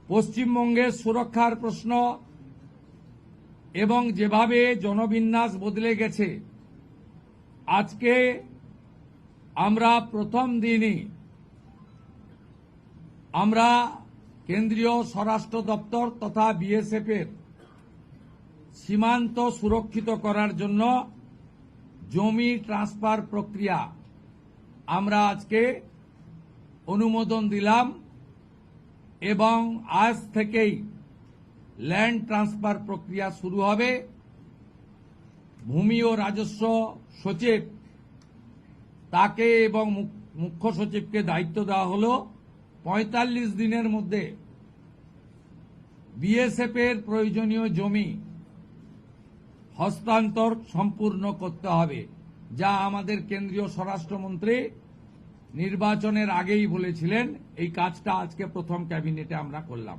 পশ্চিমবঙ্গের সুরক্ষার প্রশ্ন এবং যেভাবে জনবিন্যাস বদলে গেছে, আজকে আমরা প্রথম দিনই আমরা কেন্দ্রীয় স্বরাষ্ট্র দপ্তর তথা বিএসএফ এর সীমান্ত সুরক্ষিত করার জন্য জমি ট্রান্সফার প্রক্রিয়া আমরা আজকে অনুমোদন দিলাম এবং আজ থেকেই ল্যান্ড ট্রান্সফার প্রক্রিয়া শুরু হবে। ভূমি ও রাজস্ব সচিব তাকে এবং মুখ্য সচিবকে দায়িত্ব দেওয়া হলো ৪৫ দিনের মধ্যে বিএসএফ এর প্রয়োজনীয় জমি হস্তান্তর সম্পূর্ণ করতে হবে, যা আমাদের কেন্দ্রীয় স্বরাষ্ট্রমন্ত্রী নির্বাচনের আগেই বলেছিলেন। এই কাজটা আজকে প্রথম ক্যাবিনেটে আমরা করলাম।